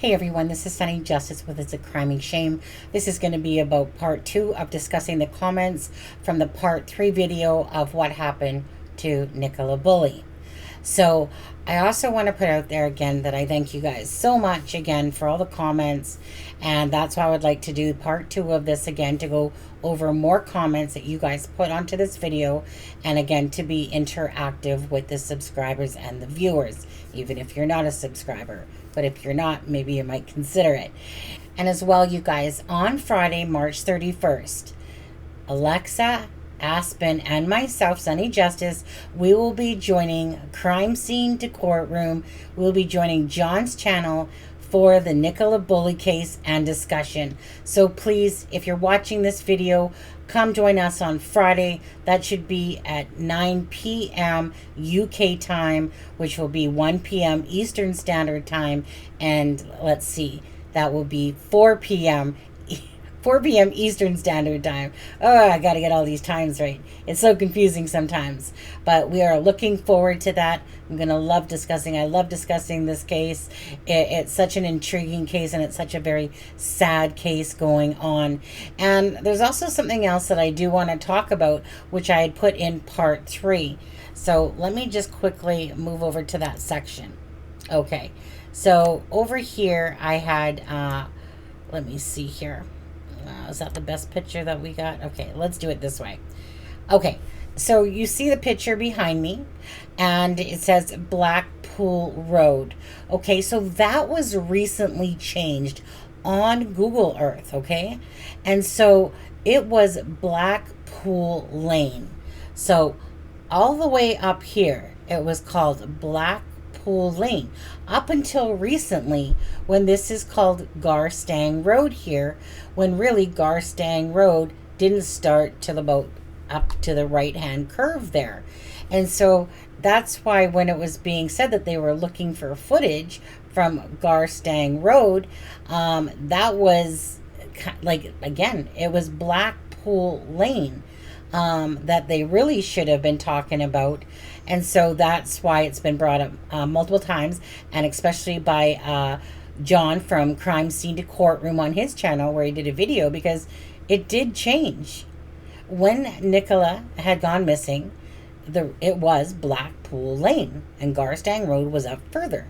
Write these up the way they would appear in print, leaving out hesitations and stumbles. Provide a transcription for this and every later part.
Hey everyone, this is Sunny Justice with It's a Criming Shame. This is going to be about part 2 of discussing the comments from the part 3 video of what happened to Nicola Bulley. So I also want to put out there again that I thank you guys so much again for all the comments, and that's why I would like to do part 2 of this again, to go over more comments that you guys put onto this video, and again to be interactive with the subscribers and the viewers, even if you're not a subscriber. But if you're not, maybe you might consider it. And as well, you guys, on Friday, March 31st, Alexa, Aspen, and myself, Sunny Justice, we will be joining Crime Scene to Courtroom. We'll be joining John's channel for the Nicola Bulley case and discussion. So please, if you're watching this video, come join us on Friday. That should be at 9 p.m. UK time, which will be 1 p.m. Eastern Standard Time. And let's see, that will be 4 p.m. Eastern Standard Time. Oh, I got to get all these times right. It's so confusing sometimes. But we are looking forward to that. I'm going to love discussing. I love discussing this case. It's such an intriguing case, and it's such a very sad case going on. And there's also something else that I do want to talk about, which I had put in part 3. So let me just quickly move over to that section. Okay. So over here I had, let me see here. Is that the best picture that we got? Okay, let's do it this way. Okay, so you see the picture behind me, and it says Blackpool Road. Okay, so that was recently changed on Google Earth, okay? And so it was Blackpool Lane. So all the way up here, it was called Blackpool Lane, up until recently, when this is called Garstang Road here, when really Garstang Road didn't start till about up to the right hand curve there. And so that's why when it was being said that they were looking for footage from Garstang Road, that was like, again, it was Blackpool Lane that they really should have been talking about. And so that's why it's been brought up multiple times, and especially by John from Crime Scene to Courtroom on his channel, where he did a video, because it did change. When Nicola had gone missing, it was Blackpool Lane, and Garstang Road was up further.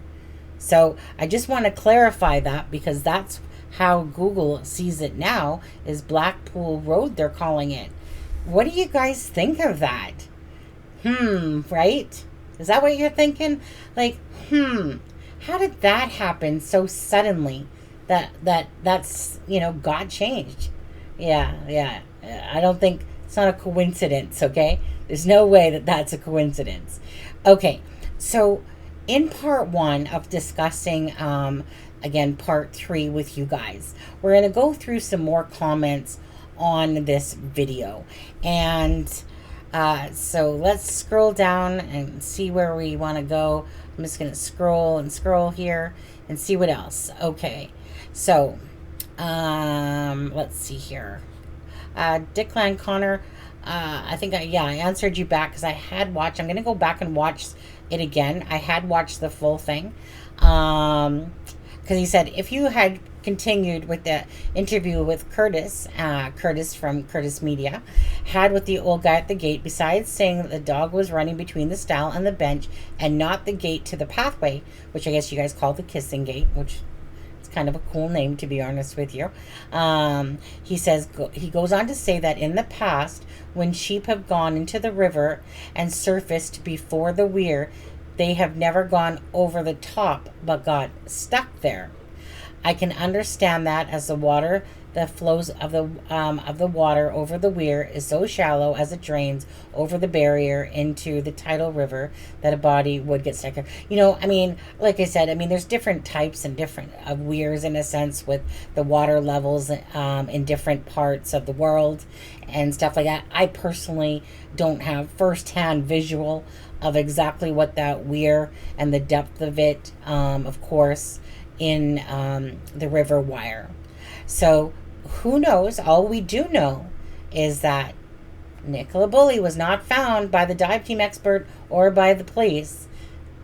So I just want to clarify that, because that's how Google sees it now, is Blackpool Road they're calling it. What do you guys think of that? Right? Is that what you're thinking? Like, how did that happen so suddenly? That's got changed. Yeah. I don't think it's not a coincidence, okay? There's no way that that's a coincidence. Okay, so in part 1 of discussing, again, part 3 with you guys, we're going to go through some more comments on this video. And so let's scroll down and see where we want to go. I'm just going to scroll and scroll here and see what else. Okay, so let's see here. Dickland Connor, I think I answered you back, because I had watched. I'm going to go back and watch it again. I had watched the full thing, because he said if you had continued with the interview with Curtis from Curtis Media had with the old guy at the gate, besides saying that the dog was running between the stall and the bench and not the gate to the pathway, which I guess you guys call the kissing gate, which is kind of a cool name, to be honest with you. He goes on to say that in the past, when sheep have gone into the river and surfaced before the weir, they have never gone over the top but got stuck there. I can understand that, as the water that flows of the water over the weir is so shallow as it drains over the barrier into the tidal river that a body would get stuck there. Like I said, there's different types and different of weirs, in a sense, with the water levels in different parts of the world and stuff like that. I personally don't have first-hand visual of exactly what that weir and the depth of it, of course, in the river wire. So who knows? All we do know is that Nicola Bulley was not found by the dive team expert or by the police.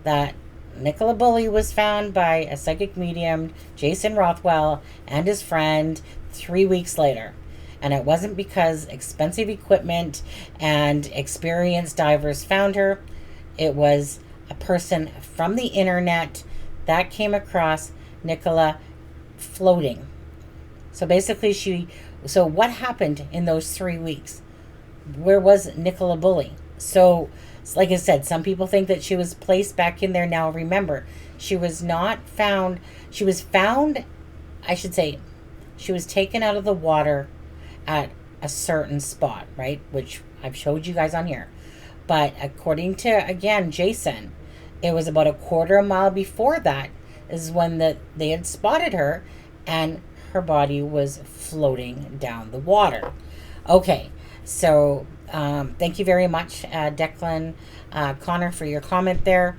That Nicola Bulley was found by a psychic medium, Jason Rothwell, and his friend 3 weeks later. And it wasn't because expensive equipment and experienced divers found her. It was a person from the internet that came across Nicola floating. So basically, so what happened in those 3 weeks? Where was Nicola Bulley? So, like I said, some people think that she was placed back in there. Now, remember, she was not found. She was found, I should say, she was taken out of the water at a certain spot, right? Which I've showed you guys on here. But according to, again, Jason, it was about a quarter mile before that is when they had spotted her, and her body was floating down the water. Okay, so thank you very much, Declan, Connor, for your comment there.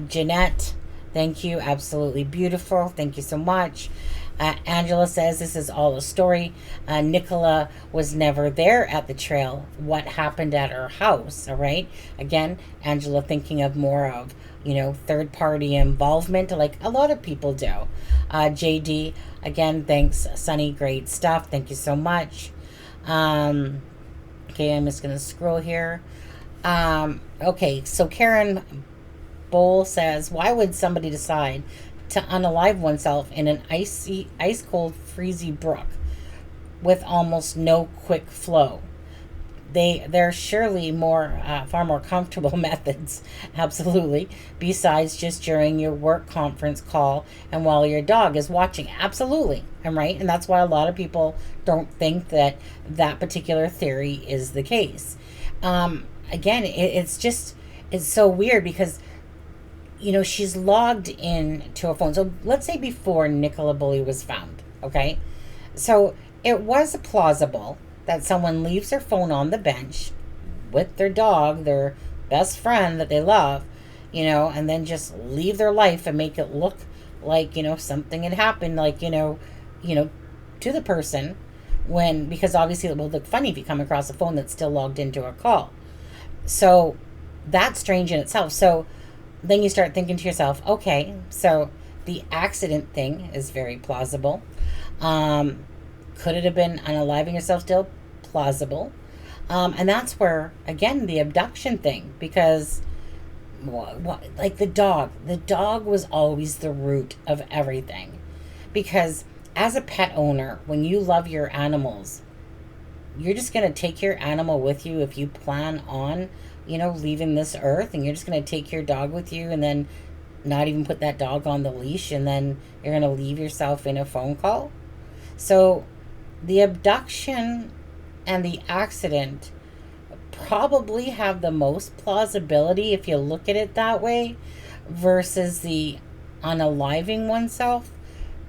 Jeanette, thank you. Absolutely beautiful. Thank you so much. Angela says this is all a story. Nicola was never there at the trail. What happened at her house? All right. Again, Angela thinking of more of, third party involvement, like a lot of people do. JD, again, thanks, Sunny. Great stuff. Thank you so much. Okay, I'm just going to scroll here. Okay, so Karen Bowl says, why would somebody decide to unalive oneself in an ice cold, freezy brook with almost no quick flow? There's surely far more comfortable methods, absolutely, besides just during your work conference call and while your dog is watching. Absolutely, I'm right, and that's why a lot of people don't think that particular theory is the case. Again, it's so weird because she's logged in to a phone. So let's say before Nicola Bulley was found, okay? So it was plausible that someone leaves their phone on the bench with their dog, their best friend that they love, and then just leave their life and make it look like, something had happened, like, to the person, because obviously it will look funny if you come across a phone that's still logged into a call. So that's strange in itself. So then you start thinking to yourself, okay, so the accident thing is very plausible. Could it have been unaliving yourself still? Plausible. And that's where, again, the abduction thing, because like the dog was always the root of everything. Because as a pet owner, when you love your animals, you're just going to take your animal with you if you plan on, leaving this earth, and you're just going to take your dog with you and then not even put that dog on the leash, and then you're going to leave yourself in a phone call. So the abduction and the accident probably have the most plausibility if you look at it that way versus the unaliving oneself.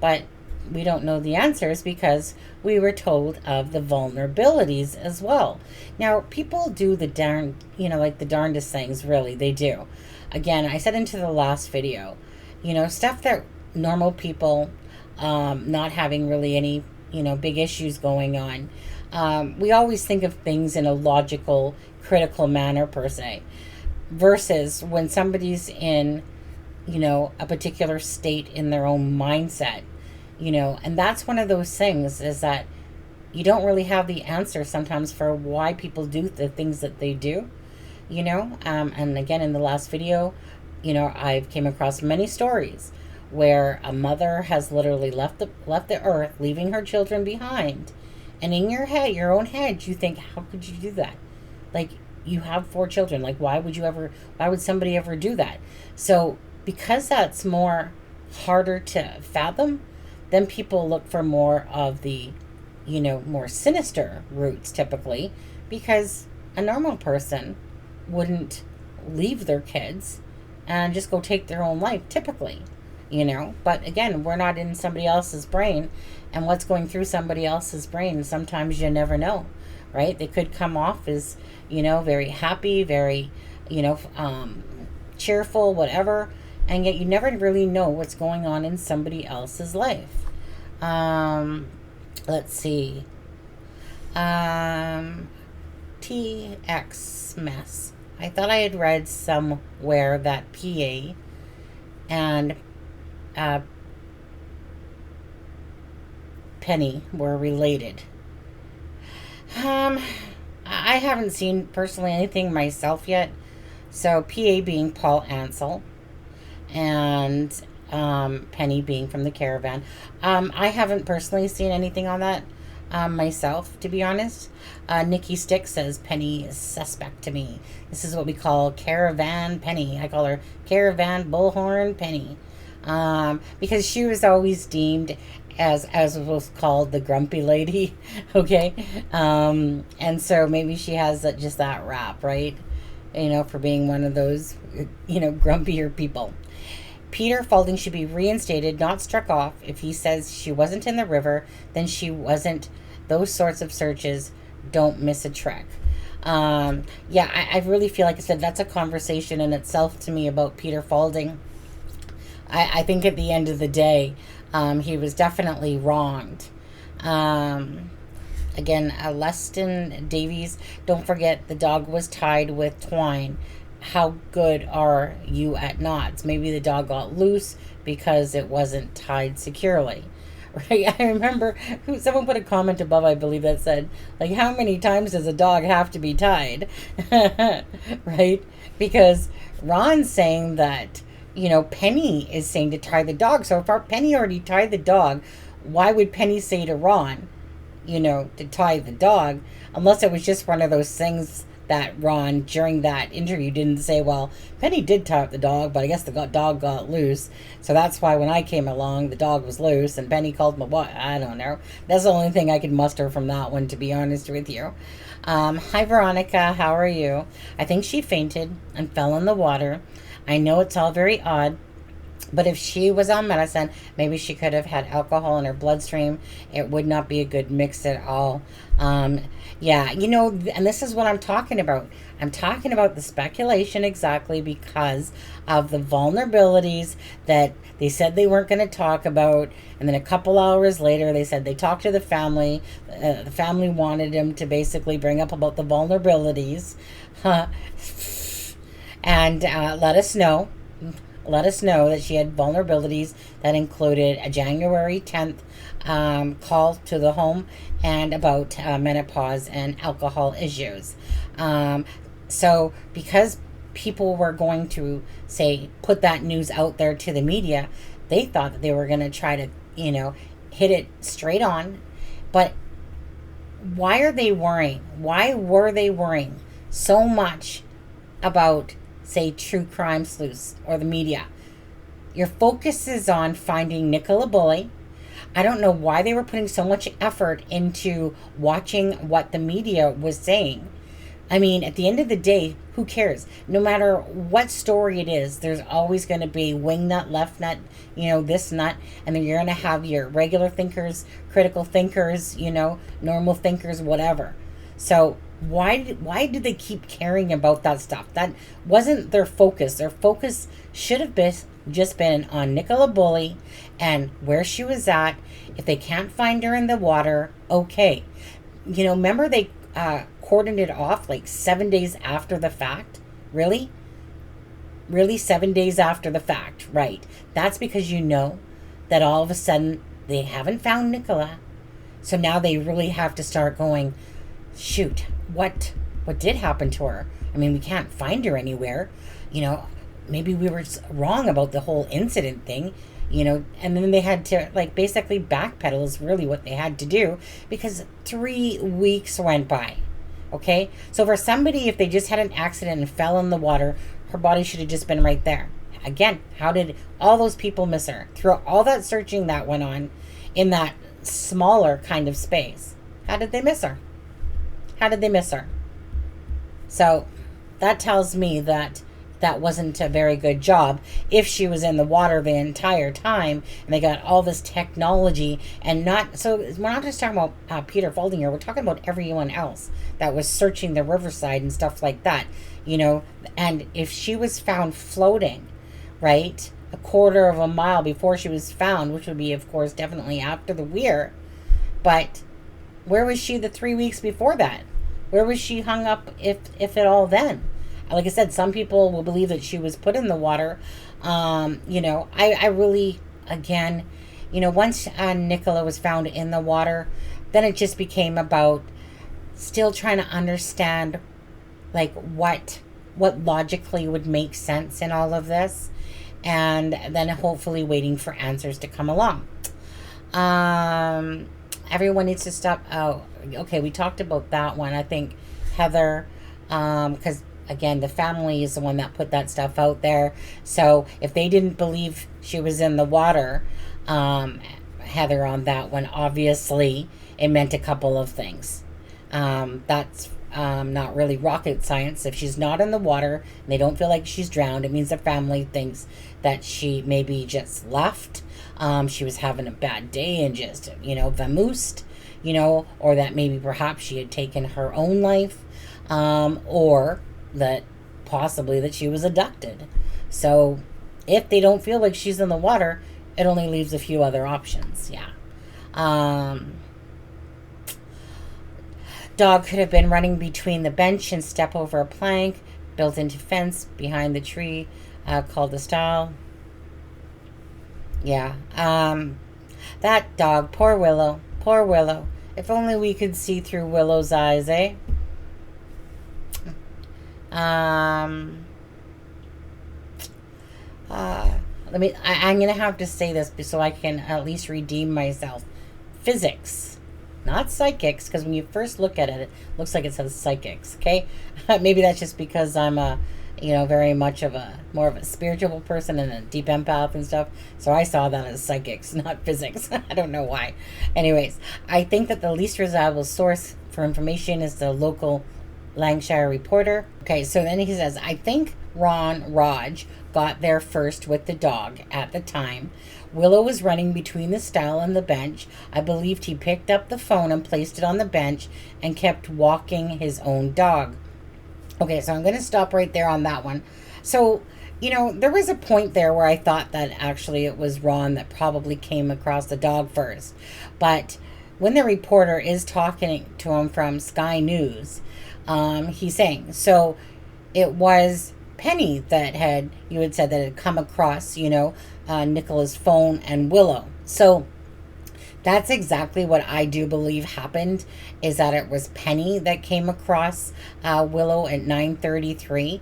But we don't know the answers because we were told of the vulnerabilities as well. Now, people do the darndest things, really, they do. Again, I said into the last video, stuff that normal people, not having really any, big issues going on. We always think of things in a logical, critical manner, per se, versus when somebody's in, a particular state in their own mindset. And that's one of those things, is that you don't really have the answer sometimes for why people do the things that they do, and again, in the last video, I've came across many stories where a mother has literally left the earth, leaving her children behind, and in your own head, you think, how could you do that? Like, you have 4 children, like, why would somebody ever do that? So because that's more harder to fathom, then people look for more of the, more sinister routes typically, because a normal person wouldn't leave their kids and just go take their own life typically, But again, we're not in somebody else's brain, and what's going through somebody else's brain, sometimes you never know, right? They could come off as, very happy, very, cheerful, whatever, and yet you never really know what's going on in somebody else's life. Let's see. TX mess. I thought I had read somewhere that PA and Penny were related. Um, I haven't seen personally anything myself yet. So PA being Paul Ansel, and Penny being from the Caravan. I haven't personally seen anything on that myself, to be honest. Nikki Stick says Penny is suspect to me. This is what we call Caravan Penny. I call her Caravan Bullhorn Penny, because she was always deemed as was called the grumpy lady. Okay, and so maybe she has just that rap, right? For being one of those, grumpier people. Peter Falding should be reinstated, not struck off. If he says she wasn't in the river, then she wasn't. Those sorts of searches don't miss a trick. Yeah, I really feel like I said that's a conversation in itself to me about Peter Falding. I think at the end of the day, he was definitely wronged. Again, Leston Davies, don't forget the dog was tied with twine. How good are you at knots? Maybe the dog got loose because it wasn't tied securely. Right? I remember someone put a comment above, I believe, that said, like, how many times does a dog have to be tied? Right? Because Ron's saying that, Penny is saying to tie the dog. So if Penny already tied the dog, why would Penny say to Ron, to tie the dog, unless it was just one of those things that Ron, during that interview, didn't say, well, Penny did tie up the dog, but I guess the dog got loose. So that's why when I came along, the dog was loose, and Penny called my what? I don't know. That's the only thing I could muster from that one, to be honest with you. Hi, Veronica. How are you? I think she fainted and fell in the water. I know it's all very odd, but if she was on medicine, maybe she could have had alcohol in her bloodstream. It would not be a good mix at all. Yeah, and this is what I'm talking about. I'm talking about the speculation exactly because of the vulnerabilities that they said they weren't going to talk about. And then a couple hours later, they said they talked to the family. The family wanted him to basically bring up about the vulnerabilities. And let us know that she had vulnerabilities that included a January 10th call to the home and about menopause and alcohol issues. So because people were going to put that news out there to the media, they thought that they were going to try to, hit it straight on. But why are they worrying? Why were they worrying so much about, say, true crime sleuths or the media? Your focus is on finding Nicola Bulley. I don't know why they were putting so much effort into watching what the media was saying. I mean, at the end of the day, who cares? No matter what story it is, there's always going to be wing nut, left nut, this nut, and then you're going to have your regular thinkers, critical thinkers, normal thinkers, whatever. So why did they keep caring about that stuff? That wasn't their focus. Their focus should have just been on Nicola Bulley and where she was at. If they can't find her in the water, okay. Remember they cordoned it off like 7 days after the fact? Really? 7 days after the fact, right? That's because that all of a sudden they haven't found Nicola. So now they really have to start going, shoot, what did happen to her? I mean, we can't find her anywhere. Maybe we were wrong about the whole incident thing, and then they had to basically backpedal is really what they had to do because 3 weeks went by. Okay, so for somebody, if they just had an accident and fell in the water, her body should have just been right there. Again, how did all those people miss her? Through all that searching that went on in that smaller kind of space, how did they miss her? So that tells me that wasn't a very good job if she was in the water the entire time and they got all this technology and we're not just talking about Peter Falding here, we're talking about everyone else that was searching the riverside and stuff like that, and if she was found floating, right, a quarter of a mile before she was found, which would be, of course, definitely after the weir, but where was she the 3 weeks before that? Where was she hung up, if at all, then? Like I said, some people will believe that she was put in the water. I really, again, once Nicola was found in the water, then it just became about still trying to understand, like, what logically would make sense in all of this, and then hopefully waiting for answers to come along. Everyone needs to stop. Oh, okay, we talked about that one. I think Heather, because again, the family is the one that put that stuff out there. So if they didn't believe she was in the water, Heather, on that one, obviously it meant a couple of things. That's not really rocket science. If she's not in the water and they don't feel like she's drowned, it means the family thinks that she maybe just left. She was having a bad day and just, vamoosed, or that maybe perhaps she had taken her own life, or that possibly that she was abducted. So if they don't feel like she's in the water, it only leaves a few other options. Yeah. Dog could have been running between the bench and step over a plank, built into fence behind the tree, called the stile. Yeah. That dog, poor Willow. Poor Willow. If only we could see through Willow's eyes, eh? I'm gonna have to say this so I can at least redeem myself. Physics, not psychics, because when you first look at it, it looks like it says psychics. Okay, maybe that's just because I'm very much of more of a spiritual person and a deep empath and stuff. So I saw that as psychics, not physics. I don't know why. Anyways, I think that the least reliable source for information is the local Lancashire Reporter. Okay, so then he says, I think Raj got there first with the dog at the time. Willow was running between the stile and the bench. I believed he picked up the phone and placed it on the bench and kept walking his own dog. Okay, so I'm going to stop right there on that one. So, there was a point there where I thought that actually it was Ron that probably came across the dog first. But when the reporter is talking to him from Sky News, he's saying, so it was Penny that you had said that had come across, Nicola's phone and Willow. So that's exactly what I do believe happened, is that it was Penny that came across Willow at 9:33.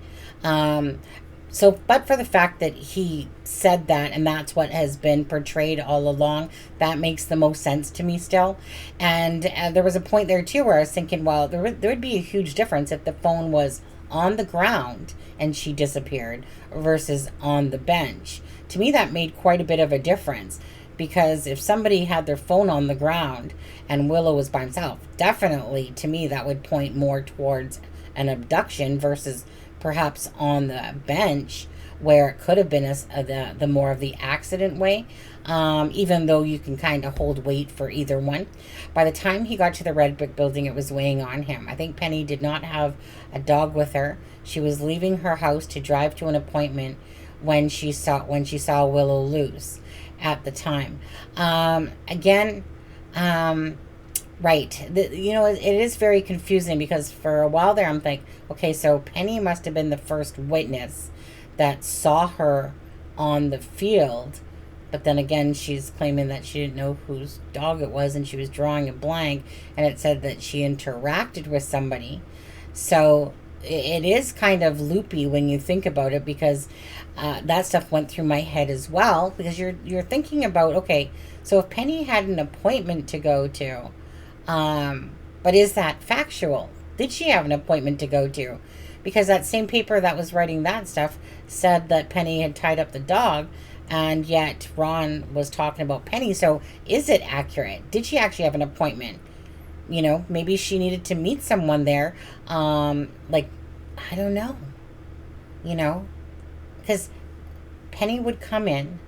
But for the fact that he said that, and that's what has been portrayed all along, that makes the most sense to me still. And there was a point there too where I was thinking, well, there would be a huge difference if the phone was on the ground and she disappeared versus on the bench. To me, that made quite a bit of a difference, because if somebody had their phone on the ground and Willow was by himself, definitely to me that would point more towards an abduction versus perhaps on the bench, where it could have been the more of the accident way, even though you can kind of hold weight for either one. By the time he got to the red brick building, it was weighing on him. I think Penny did not have a dog with her. She was leaving her house to drive to an appointment when she saw Willow loose at the time. Right. It is very confusing, because for a while there I'm thinking, okay, so Penny must have been the first witness that saw her on the field. But then again, she's claiming that she didn't know whose dog it was, and she was drawing a blank, and it said that she interacted with somebody. So it is kind of loopy when you think about it, because that stuff went through my head as well, because you're thinking about, okay, so if Penny had an appointment to go to, but is that factual? Did she have an appointment to go to? Because that same paper that was writing that stuff said that Penny had tied up the dog, and yet Ron was talking about Penny. So is it accurate? Did she actually have an appointment? Maybe she needed to meet someone there. I don't know. Because Penny would come in,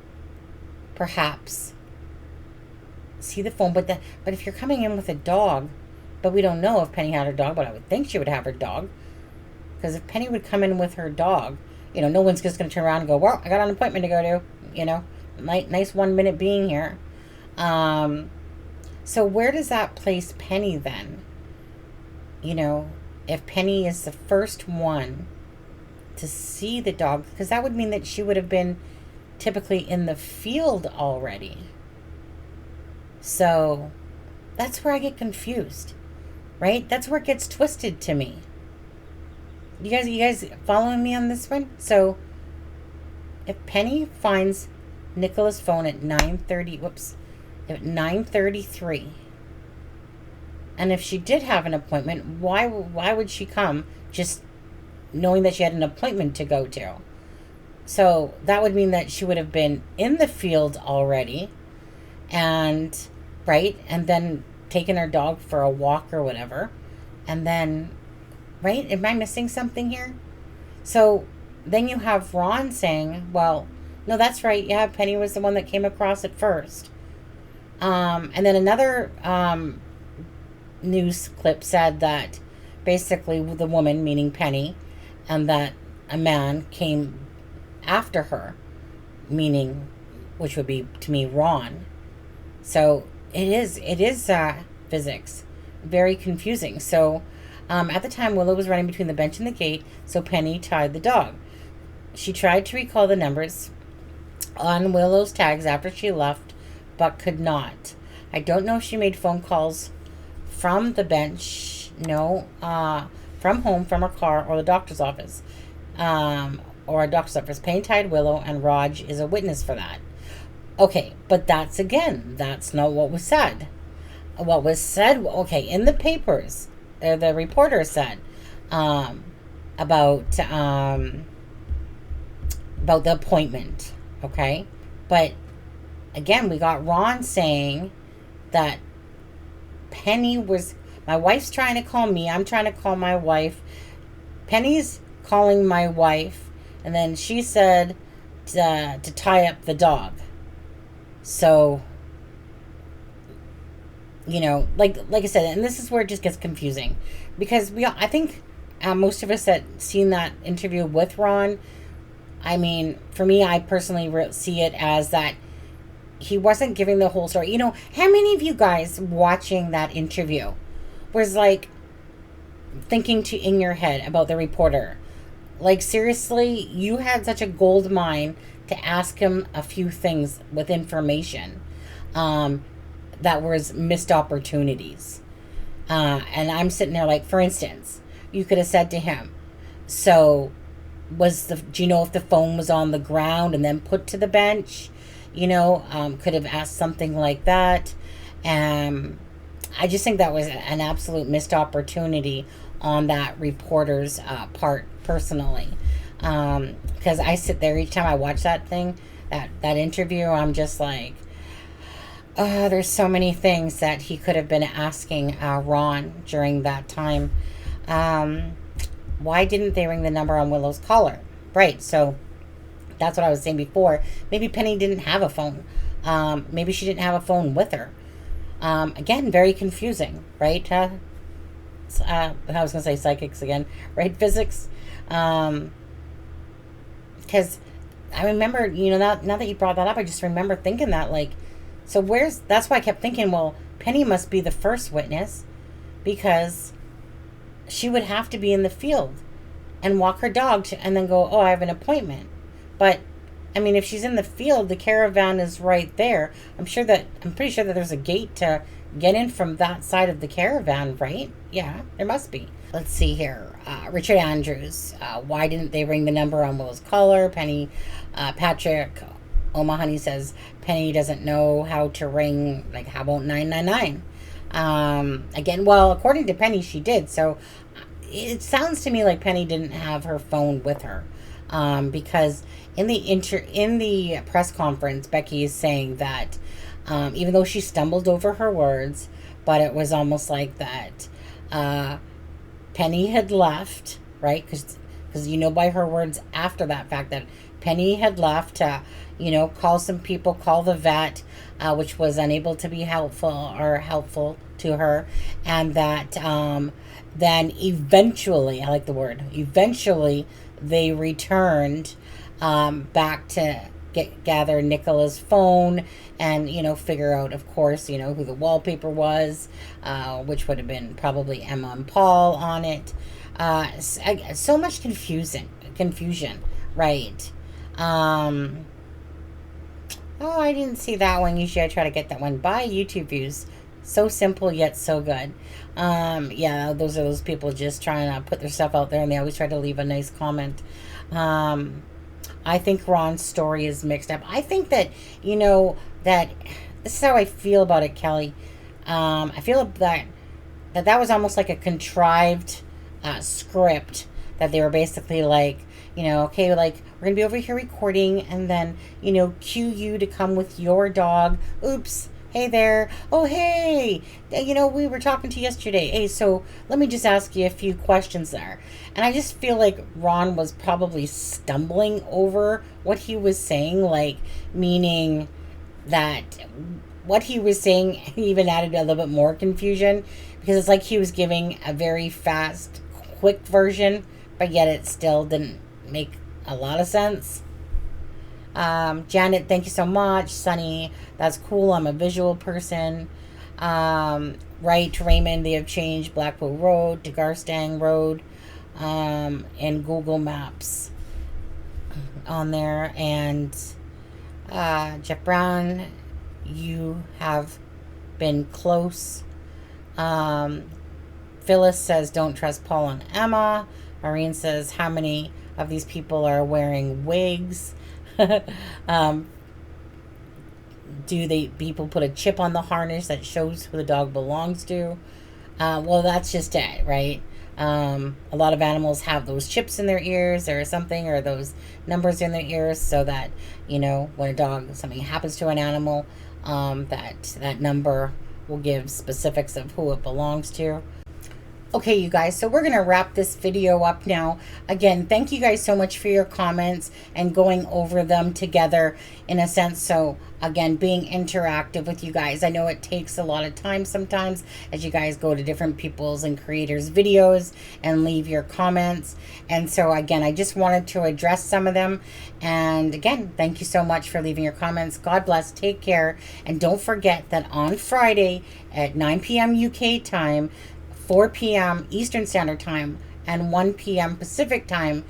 perhaps see the phone, but if you're coming in with a dog, but we don't know if Penny had her dog, but I would think she would have her dog, because if Penny would come in with her dog, no one's just going to turn around and go, well, I got an appointment to go to, nice 1 minute being here. So where does that place Penny then? If Penny is the first one to see the dog, because that would mean that she would have been typically in the field already. So that's where I get confused, right? That's where it gets twisted to me. You guys following me on this one? So if Penny finds Nicola's phone at 9:33, and if she did have an appointment, why would she come just knowing that she had an appointment to go to? So that would mean that she would have been in the field already, and right, and then taken her dog for a walk or whatever, and then, right, am I missing something here? So then you have Ron saying, well, no, that's right, yeah, Penny was the one that came across it first. And then another news clip said that basically the woman, meaning Penny, and that a man came after her, meaning, which would be to me Ron. So it is physics, very confusing. So at the time, Willow was running between the bench and the gate, so Penny tied the dog. She tried to recall the numbers on Willow's tags after she left, but could not. I don't know if she made phone calls from the bench, no, from home, from her car, or the doctor's office, or a doctor's office. Penny tied Willow, and Raj is a witness for that. Okay, but that's not what was said. What was said, okay, in the papers, the reporter said about the appointment, okay? But again, we got Ron saying that Penny was, my wife's trying to call me, I'm trying to call my wife, Penny's calling my wife, and then she said to tie up the dog. So, you know, like I said, and this is where it just gets confusing, because I think most of us that seen that interview with Ron, I mean, for me, I personally see it as that he wasn't giving the whole story. You know, how many of you guys watching that interview was like thinking in your head about the reporter? Like, seriously, you had such a gold mine to ask him a few things with information that was missed opportunities. And I'm sitting there like, for instance, you could have said to him, so do you know if the phone was on the ground and then put to the bench? You know, could have asked something like that. I just think that was an absolute missed opportunity on that reporter's part, personally. Because I sit there each time I watch that interview, I'm just like, oh, there's so many things that he could have been asking Ron during that time. Why didn't they ring the number on Willow's collar? Right, so that's what I was saying before. Maybe Penny didn't have a phone. Maybe she didn't have a phone with her. Again, very confusing, right? I was going to say psychics again, right? Physics. Because I remember, you know, now that you brought that up, I just remember thinking that, like, so that's why I kept thinking, well, Penny must be the first witness, because she would have to be in the field and walk her dog and then go, oh, I have an appointment. But I mean, if she's in the field, the caravan is right there. I'm pretty sure that there's a gate to get in from that side of the caravan, right? Yeah, there must be. Let's see here. Richard Andrews. Why didn't they ring the number on Willow's collar? Patrick O'Mahony says Penny doesn't know how to ring. Like, how about 999? Again, well, according to Penny, she did. So it sounds to me like Penny didn't have her phone with her. Because in the press conference, Becky is saying that even though she stumbled over her words, but it was almost like that Penny had left, right? Because you know by her words after that fact that Penny had left to, you know, call some people, call the vet, which was unable to be helpful to her, and that then eventually, I like the word, eventually they returned back to gather Nicola's phone and, you know, figure out, of course, you know, who the wallpaper was, which would have been probably Emma and Paul on it. So much confusion, right? Oh, I didn't see that one. Usually I try to get that one. Buy YouTube views. So simple yet so good. Yeah, those are those people just trying to put their stuff out there, and they always try to leave a nice comment. Um, I think Ron's story is mixed up. I think that, that this is how I feel about it, Kelly. I feel that was almost like a contrived script that they were basically like, okay, like we're gonna be over here recording, and then cue you to come with your dog. Oops. Hey there. Oh, hey. We were talking to you yesterday. Hey, so let me just ask you a few questions there. And I just feel like Ron was probably stumbling over what he was saying, like, meaning that what he was saying even added a little bit more confusion, because it's like he was giving a very fast, quick version, but yet it still didn't make a lot of sense. Janet, thank you so much. Sunny, that's cool. I'm a visual person. Right, Raymond, they have changed Blackpool Road to Garstang Road in Google Maps on there. And Jeff Brown, you have been close. Phyllis says, don't trust Paul and Emma. Maureen says, how many of these people are wearing wigs? Do people put a chip on the harness that shows who the dog belongs to? Well, that's just it, right? A lot of animals have those chips in their ears or something, or those numbers in their ears, so that when something happens to an animal, that number will give specifics of who it belongs to. Okay, you guys, so we're going to wrap this video up now. Again, thank you guys so much for your comments and going over them together in a sense. So, again, being interactive with you guys. I know it takes a lot of time sometimes as you guys go to different people's and creators' videos and leave your comments. And so, again, I just wanted to address some of them. And, again, thank you so much for leaving your comments. God bless. Take care. And don't forget that on Friday at 9 p.m. UK time, 4 p.m. Eastern Standard Time, and 1 p.m. Pacific Time,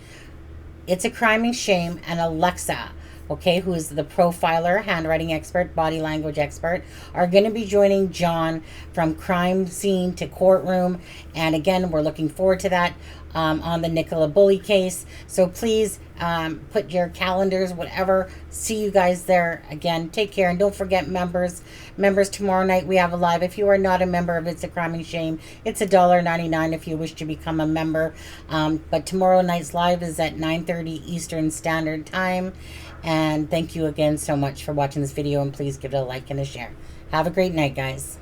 It's a Crime and Shame and Alexa, okay, who is the profiler, handwriting expert, body language expert, are going to be joining John from crime scene to courtroom. And again, we're looking forward to that on the Nicola Bulley case. So please put your calendars, whatever. See you guys there. Again, take care. And don't forget, members, tomorrow night we have a live. If you are not a member of It's a Crime and Shame, it's $1.99 if you wish to become a member. But tomorrow night's live is at 9:30 Eastern Standard Time. And thank you again so much for watching this video, and please give it a like and a share. Have a great night, guys.